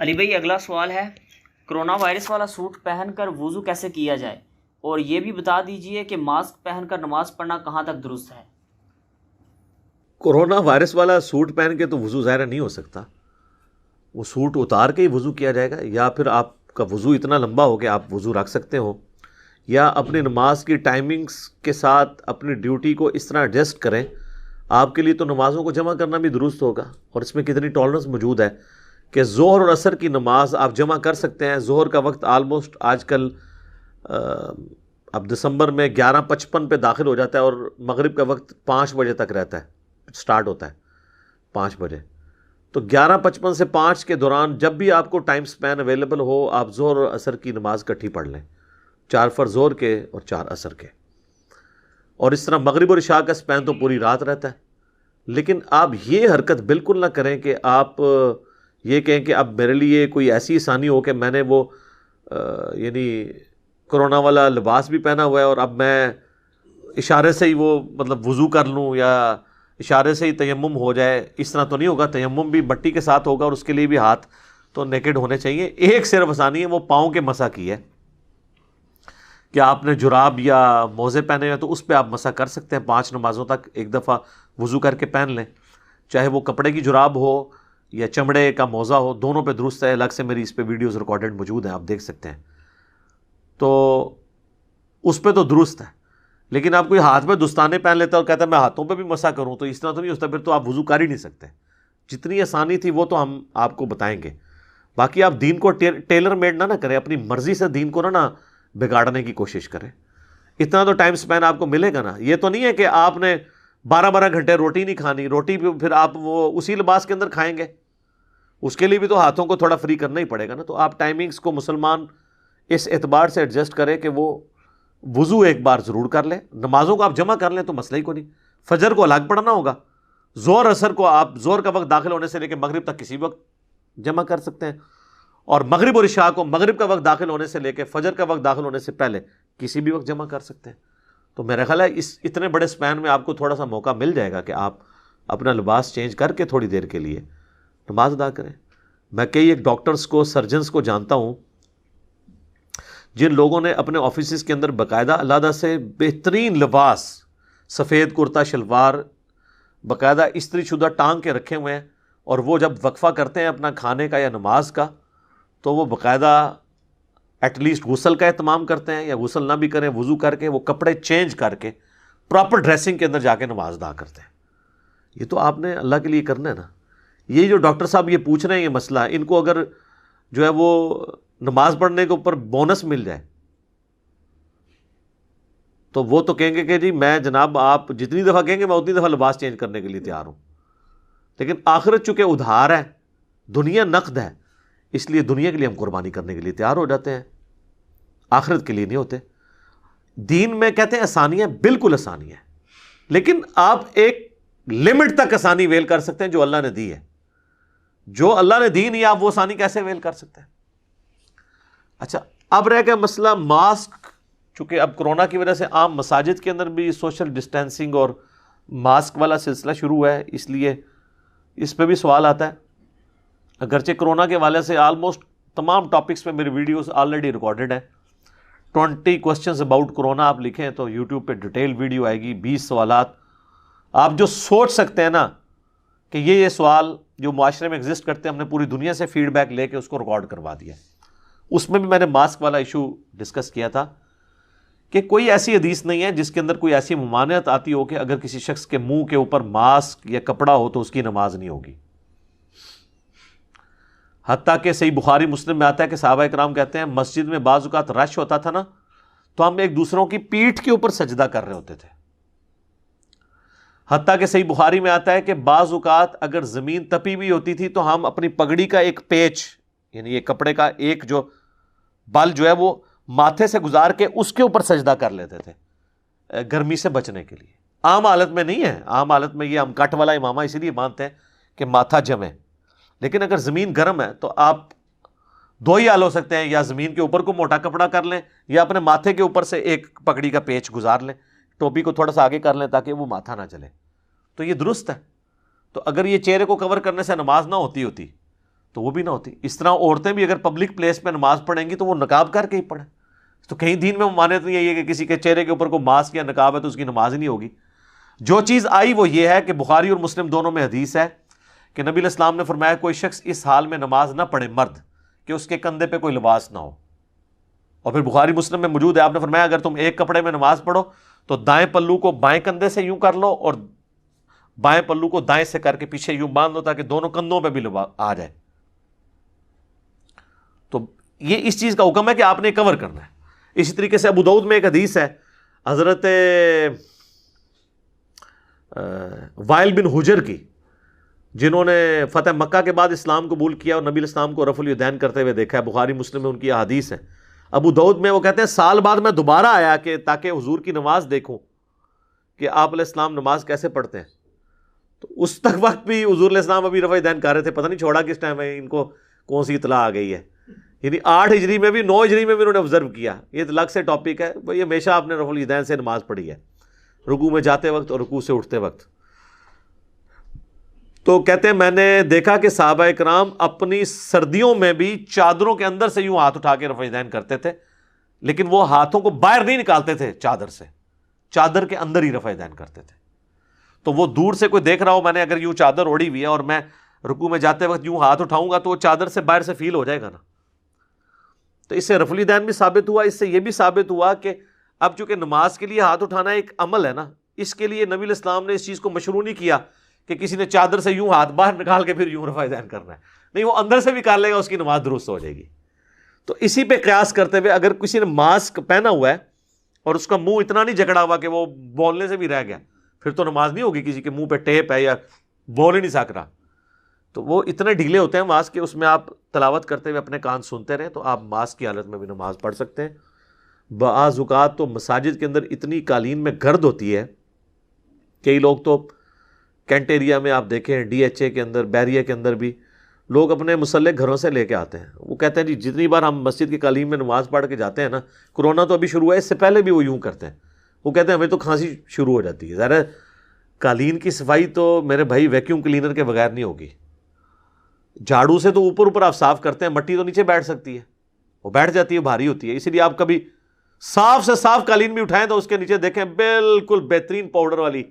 علی بھائی اگلا سوال ہے، کرونا وائرس والا سوٹ پہن کر وضو کیسے کیا جائے، اور یہ بھی بتا دیجئے کہ ماسک پہن کر نماز پڑھنا کہاں تک درست ہے؟ کورونا وائرس والا سوٹ پہن کے تو وضو ظاہر نہیں ہو سکتا، وہ سوٹ اتار کے ہی وضو کیا جائے گا، یا پھر آپ کا وضو اتنا لمبا ہو کہ آپ وضو رکھ سکتے ہو، یا اپنی نماز کی ٹائمنگز کے ساتھ اپنی ڈیوٹی کو اس طرح ایڈجسٹ کریں۔ آپ کے لیے تو نمازوں کو جمع کرنا بھی درست ہوگا، اور اس میں کتنی ٹالرنس موجود ہے کہ ظہر اور عصر کی نماز آپ جمع کر سکتے ہیں۔ ظہر کا وقت آلموسٹ آج کل اب دسمبر میں 11:55 پہ داخل ہو جاتا ہے، اور مغرب کا وقت 5 بجے تک رہتا ہے، سٹارٹ ہوتا ہے 5 بجے۔ تو 11:55 سے 5 کے دوران جب بھی آپ کو ٹائم سپین اویلیبل ہو، آپ ظہر اور عصر کی نماز کٹھی پڑھ لیں، 4 فرض ظہر کے اور 4 عصر کے، اور اس طرح مغرب اور عشاء کا سپین تو پوری رات رہتا ہے۔ لیکن آپ یہ حرکت بالکل نہ کریں کہ آپ یہ کہیں کہ اب میرے لیے کوئی ایسی آسانی ہو کہ میں نے وہ یعنی کرونا والا لباس بھی پہنا ہوا ہے، اور اب میں اشارے سے ہی وہ مطلب وضو کر لوں، یا اشارے سے ہی تیمم ہو جائے۔ اس طرح تو نہیں ہوگا، تیمم بھی مٹی کے ساتھ ہوگا، اور اس کے لیے بھی ہاتھ تو نیکڈ ہونے چاہیے۔ ایک صرف آسانی ہے، وہ پاؤں کے مسح کی ہے کہ آپ نے جراب یا موزے پہنے ہیں تو اس پہ آپ مسح کر سکتے ہیں 5 نمازوں تک، ایک دفعہ وضو کر کے پہن لیں، چاہے وہ کپڑے کی جراب ہو یا چمڑے کا موزہ ہو، دونوں پہ درست ہے۔ الگ سے میری اس پہ ویڈیوز ریکارڈڈ موجود ہیں، آپ دیکھ سکتے ہیں، تو اس پہ تو درست ہے۔ لیکن آپ کوئی ہاتھ میں دستانے پہن لیتا ہے اور کہتا ہے میں ہاتھوں پہ بھی مسح کروں، تو اس طرح تو نہیں ہوتا، پھر تو آپ وضو کر ہی نہیں سکتے۔ جتنی آسانی تھی وہ تو ہم آپ کو بتائیں گے، باقی آپ دین کو ٹیلر میڈ نہ کریں، اپنی مرضی سے دین کو نہ بگاڑنے کی کوشش کریں۔ اتنا تو ٹائم سپین آپ کو ملے گا نا۔ یہ تو نہیں ہے کہ آپ نے 12 گھنٹے روٹی نہیں کھانی، روٹی پھر آپ وہ اسی لباس کے اندر کھائیں گے، اس کے لیے بھی تو ہاتھوں کو تھوڑا فری کرنا ہی پڑے گا نا۔ تو آپ ٹائمنگز کو مسلمان اس اعتبار سے ایڈجسٹ کریں کہ وہ وضو ایک بار ضرور کر لیں، نمازوں کو آپ جمع کر لیں تو مسئلہ ہی کو نہیں۔ فجر کو الگ پڑھنا ہوگا، ظہر عصر کو آپ ظہر کا وقت داخل ہونے سے لے کے مغرب تک کسی وقت جمع کر سکتے ہیں، اور مغرب اور عشاء کو مغرب کا وقت داخل ہونے سے لے کے فجر کا وقت داخل ہونے سے پہلے کسی بھی وقت جمع کر سکتے ہیں۔ تو میرا خیال ہے اس اتنے بڑے سپین میں آپ کو تھوڑا سا موقع مل جائے گا کہ آپ اپنا لباس چینج کر کے تھوڑی دیر کے لیے نماز ادا کریں۔ میں کئی ایک ڈاکٹرز کو، سرجنز کو جانتا ہوں جن لوگوں نے اپنے آفیسز کے اندر باقاعدہ علیحدہ سے بہترین لباس، سفید کرتا شلوار باقاعدہ استری شدہ ٹانگ کے رکھے ہوئے ہیں، اور وہ جب وقفہ کرتے ہیں اپنا کھانے کا یا نماز کا تو وہ باقاعدہ ایٹ لیسٹ غسل کا اہتمام کرتے ہیں، یا غسل نہ بھی کریں وضو کر کے وہ کپڑے چینج کر کے پراپر ڈریسنگ کے اندر جا کے نماز ادا کرتے ہیں۔ یہ تو آپ نے اللہ کے لیے کرنا ہے نا۔ یہ جو ڈاکٹر صاحب یہ پوچھ رہے ہیں یہ مسئلہ، ان کو اگر جو ہے وہ نماز پڑھنے کے اوپر بونس مل جائے تو وہ تو کہیں گے کہ جی میں جناب آپ جتنی دفعہ کہیں گے میں اتنی دفعہ لباس چینج کرنے کے لیے تیار ہوں۔ لیکن آخرت چونکہ ادھار ہے، دنیا نقد ہے، اس لیے دنیا کے لیے ہم قربانی کرنے کے لیے تیار ہو جاتے ہیں، آخرت کے لیے نہیں ہوتے۔ دین میں کہتے ہیں آسانی ہے، بالکل آسانی ہے، لیکن آپ ایک لمٹ تک آسانی ویل کر سکتے ہیں جو اللہ نے دی ہے۔ جو اللہ نے دی نہیں آپ وہ آسانی کیسے ویل کر سکتے ہیں؟ اچھا، اب رہ گیا مسئلہ ماسک۔ چونکہ اب کرونا کی وجہ سے عام مساجد کے اندر بھی سوشل ڈسٹینسنگ اور ماسک والا سلسلہ شروع ہے، اس لیے اس پہ بھی سوال آتا ہے۔ اگرچہ کرونا کے حوالے سے آلموسٹ تمام ٹاپکس پہ میری ویڈیوز آلریڈی ریکارڈڈ ہیں۔ 20 کوسچنز اباؤٹ کرونا آپ لکھیں تو یوٹیوب پہ ڈیٹیل ویڈیو آئے گی، 20 سوالات آپ جو سوچ سکتے ہیں نا کہ یہ سوال جو معاشرے میں ایگزسٹ کرتے ہیں، ہم نے پوری دنیا سے فیڈ بیک لے کے اس کو ریکارڈ کروا دیا۔ اس میں بھی میں نے ماسک والا ایشو ڈسکس کیا تھا کہ کوئی ایسی حدیث نہیں ہے جس کے اندر کوئی ایسی ممانعت آتی ہو کہ اگر کسی شخص کے منہ کے اوپر ماسک یا کپڑا ہو تو اس کی نماز نہیں ہوگی۔ حتیٰ کہ صحیح بخاری مسلم میں آتا ہے کہ صحابہ کرام کہتے ہیں مسجد میں بعض اوقات رش ہوتا تھا نا تو ہم ایک دوسروں کی پیٹھ کے اوپر سجدہ کر رہے ہوتے تھے۔ حتیٰ کہ صحیح بخاری میں آتا ہے کہ بعض اوقات اگر زمین تپی ہوئی ہوتی تھی تو ہم اپنی پگڑی کا ایک پیچ، یعنی ایک کپڑے کا ایک جو بل جو ہے وہ ماتھے سے گزار کے اس کے اوپر سجدہ کر لیتے تھے گرمی سے بچنے کے لیے۔ عام حالت میں نہیں ہے، عام حالت میں یہ ہم کٹ والا امامہ اسی لیے مانتے ہیں کہ ماتھا جمے، لیکن اگر زمین گرم ہے تو آپ دو ہی حال ہو سکتے ہیں، یا زمین کے اوپر کو موٹا کپڑا کر لیں یا اپنے ماتھے کے اوپر سے ایک پگڑی کا پیچ گزار لیں، ٹوپی کو تھوڑا سا آگے کر لیں تاکہ وہ ماتھا نہ چلے، تو یہ درست ہے۔ تو اگر یہ چہرے کو کور کرنے سے نماز نہ ہوتی تو وہ بھی نہ ہوتی. اس طرح عورتیں بھی اگر پبلک پلیس پہ نماز پڑھیں گی تو وہ نقاب کر کے ہی پڑھیں. تو کہیں دین میں ممانعت نہیں ہے یہ کہ کسی کے چہرے کے اوپر کوئی ماسک یا نقاب ہے تو اس کی نماز ہی نہیں ہوگی. جو چیز آئی وہ یہ ہے کہ بخاری اور مسلم دونوں میں حدیث ہے کہ نبی علیہ السلام نے فرمایا کوئی شخص اس حال میں نماز نہ پڑھے مرد کہ اس کے کندھے پہ کوئی لباس نہ ہو. اور پھر بخاری مسلم میں موجود ہے, آپ نے فرمایا اگر تم ایک کپڑے میں نماز پڑھو تو دائیں پلو کو بائیں کندھے سے یوں کر لو اور بائیں پلو کو دائیں سے کر کے پیچھے یوں باندھ لو تاکہ دونوں کندھوں پہ بھی لباس آ جائے. تو یہ اس چیز کا حکم ہے کہ آپ نے کور کرنا ہے. اسی طریقے سے ابو داؤد میں ایک حدیث ہے حضرت وائل بن حجر کی, جنہوں نے فتح مکہ کے بعد اسلام قبول کیا اور نبی الاسلام کو رفع الیدین کرتے ہوئے دیکھا ہے. بخاری مسلم میں ان کی احادیث ہیں. ابو داؤد میں وہ کہتے ہیں سال بعد میں دوبارہ آیا کہ تاکہ حضور کی نماز دیکھوں کہ آپ علیہ السلام نماز کیسے پڑھتے ہیں. تو اس تک وقت بھی حضور علیہ السلام ابھی رفع الیدین کر رہے تھے, پتہ نہیں چھوڑا کس ٹائم ہے, ان کو کون سی اطلاع آ گئی ہے. یعنی 8 ہجری میں بھی 9 ہجری میں بھی انہوں نے آبزرو کیا. یہ الگ سے ٹاپک ہے بھائی, ہمیشہ آپ نے رفع الیدین سے نماز پڑھی ہے رکوع میں جاتے وقت اور رکوع سے اٹھتے وقت. تو کہتے ہیں میں نے دیکھا کہ صحابہ کرام اپنی سردیوں میں بھی چادروں کے اندر سے یوں ہاتھ اٹھا کے رفع الیدین کرتے تھے, لیکن وہ ہاتھوں کو باہر نہیں نکالتے تھے چادر سے, چادر کے اندر ہی رفع الیدین کرتے تھے. تو وہ دور سے کوئی دیکھ رہا ہو, میں نے اگر یوں چادر اوڑھی ہوئی ہے اور میں رکوع میں جاتے وقت یوں ہاتھ اٹھاؤں گا تو وہ چادر سے باہر سے فیل ہو جائے گا نا. تو اس سے رفع الیدین بھی ثابت ہوا, اس سے یہ بھی ثابت ہوا کہ اب چونکہ نماز کے لیے ہاتھ اٹھانا ایک عمل ہے نا, اس کے لیے نبی علیہ السلام نے اس چیز کو مشروع نہیں کیا کہ کسی نے چادر سے یوں ہاتھ باہر نکال کے پھر یوں رفع الیدین کرنا ہے. نہیں, وہ اندر سے بھی کر لے گا, اس کی نماز درست ہو جائے گی. تو اسی پہ قیاس کرتے ہوئے اگر کسی نے ماسک پہنا ہوا ہے اور اس کا منہ اتنا نہیں جکڑا ہوا کہ وہ بولنے سے بھی رہ گیا, پھر تو نماز نہیں ہوگی. کسی کے منہ پہ ٹیپ ہے یا بول ہی نہیں سک رہا, تو وہ اتنے ڈھیلے ہوتے ہیں ماسک کے, اس میں آپ تلاوت کرتے ہوئے اپنے کان سنتے رہیں تو آپ ماسک کی حالت میں بھی نماز پڑھ سکتے ہیں. بعض اوقات تو مساجد کے اندر اتنی قالین میں گرد ہوتی ہے, کئی لوگ تو کینٹ ایریا میں آپ دیکھیں ڈی ایچ اے کے اندر, بیریا کے اندر بھی لوگ اپنے مسلح گھروں سے لے کے آتے ہیں. وہ کہتے ہیں جی جتنی بار ہم مسجد کی قالین میں نماز پڑھ کے جاتے ہیں نا, کرونا تو ابھی شروع ہے, اس سے پہلے بھی وہ یوں کرتے ہیں. وہ کہتے ہیں ہمیں تو کھانسی شروع ہو جاتی ہے. ظاہر قالین کی صفائی تو میرے بھائی ویکیوم کلینر کے بغیر نہیں ہوگی. جھاڑو سے تو اوپر اوپر آپ صاف کرتے ہیں, مٹی تو نیچے بیٹھ سکتی ہے, وہ بیٹھ جاتی ہے, بھاری ہوتی ہے. اسی لیے آپ کبھی صاف سے صاف قالین بھی اٹھائیں تو اس کے نیچے دیکھیں بالکل بہترین پاؤڈر والی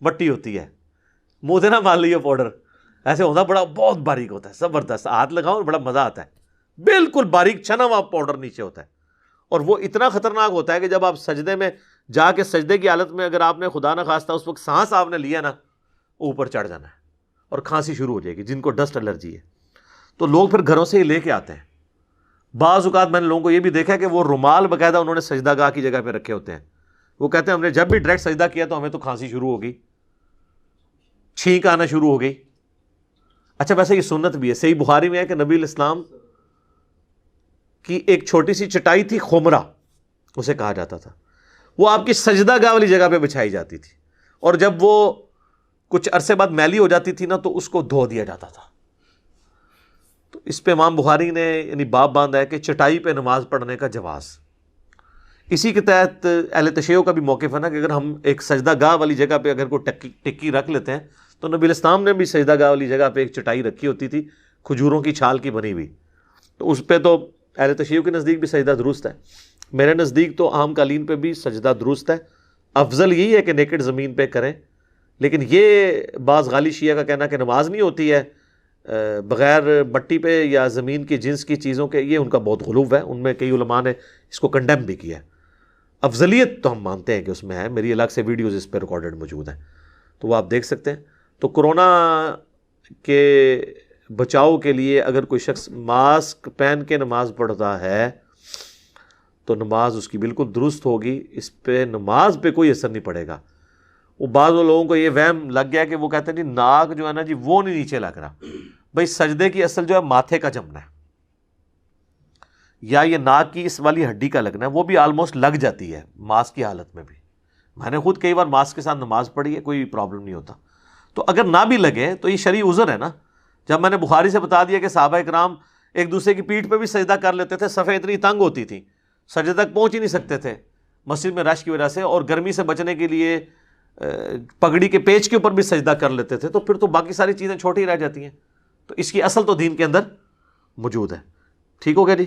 مٹی ہوتی ہے. منہ سے نہ مان لیے پاؤڈر, ایسے ہوتا بڑا بہت باریک ہوتا ہے, زبردست, ہاتھ لگاؤ بڑا مزہ آتا ہے. بالکل باریک چھنا ہوا پاؤڈر نیچے ہوتا ہے, اور وہ اتنا خطرناک ہوتا ہے کہ جب آپ سجدے میں جا کے سجدے کی حالت میں اگر آپ نے خدا نہ خواستہ اس وقت سانس آپ نے لیا نا, اوپر چڑھ جانا ہے اور کھانسی شروع ہو جائے گی. جن کو ڈسٹ الرجی ہے تو لوگ پھر گھروں سے ہی لے کے آتے ہیں. بعض اوقات میں نے لوگوں کو یہ بھی دیکھا کہ وہ رومال باقاعدہ انہوں نے سجدہ گاہ کی جگہ پہ رکھے ہوتے ہیں. وہ کہتے ہیں ہم نے جب بھی ڈائریکٹ سجدہ کیا تو ہمیں تو کھانسی شروع ہو گئی, چھینک آنا شروع ہو گئی. اچھا ویسے یہ سنت بھی ہے, صحیح بخاری میں ہے کہ نبی علیہ السلام کی ایک چھوٹی سی چٹائی تھی, خمرہ اسے کہا جاتا تھا, وہ آپ کی سجدہ گاہ والی جگہ پہ بچھائی جاتی تھی, اور جب وہ کچھ عرصے بعد میلی ہو جاتی تھی نا تو اس کو دھو دیا جاتا تھا. تو اس پہ امام بخاری نے یعنی باب باندھا ہے کہ چٹائی پہ نماز پڑھنے کا جواز. اسی کے تحت اہل تشیع کا بھی موقف ہے نا کہ اگر ہم ایک سجدہ گاہ والی جگہ پہ اگر کوئی ٹکی رکھ لیتے ہیں, تو نبی علیہ السلام نے بھی سجدہ گاہ والی جگہ پہ ایک چٹائی رکھی ہوتی تھی کھجوروں کی چھال کی بنی ہوئی, تو اس پہ تو اہل تشیع کے نزدیک بھی سجدہ درست ہے. میرے نزدیک تو عام قالین پہ بھی سجدہ درست ہے. افضل یہی ہے کہ نیکڈ زمین پہ کریں, لیکن یہ بعض غالی شیعہ کا کہنا کہ نماز نہیں ہوتی ہے بغیر مٹی پہ یا زمین کی جنس کی چیزوں کے, یہ ان کا بہت غلو ہے. ان میں کئی علماء نے اس کو کنڈیم بھی کیا ہے. افضلیت تو ہم مانتے ہیں کہ اس میں ہے, میری الگ سے ویڈیوز اس پہ ریکارڈڈ موجود ہیں, تو وہ آپ دیکھ سکتے ہیں. تو کرونا کے بچاؤ کے لیے اگر کوئی شخص ماسک پہن کے نماز پڑھتا ہے تو نماز اس کی بالکل درست ہوگی, اس پہ نماز پہ کوئی اثر نہیں پڑے گا. وہ بعض لوگوں کو یہ وہم لگ گیا کہ وہ کہتے ہیں جی ناک جو ہے نا جی وہ نہیں نیچے لگ رہا. بھائی سجدے کی اصل جو ہے ماتھے کا جمنا ہے, یا یہ ناک کی اس والی ہڈی کا لگنا ہے, وہ بھی آلموسٹ لگ جاتی ہے ماسک کی حالت میں بھی. میں نے خود کئی بار ماسک کے ساتھ نماز پڑھی ہے, کوئی پرابلم نہیں ہوتا. تو اگر نہ بھی لگے تو یہ شرعی عذر ہے نا. جب میں نے بخاری سے بتا دیا کہ صحابہ کرام ایک دوسرے کی پیٹھ پہ بھی سجدہ کر لیتے تھے, صفیں اتنی تنگ ہوتی تھی سجدے تک پہنچ ہی نہیں سکتے تھے مسجد میں رش کی وجہ سے, اور گرمی سے بچنے کے لیے پگڑی کے پیچ کے اوپر بھی سجدہ کر لیتے تھے, تو پھر تو باقی ساری چیزیں چھوٹی رہ جاتی ہیں. تو اس کی اصل تو دین کے اندر موجود ہے. ٹھیک ہو گیا جی.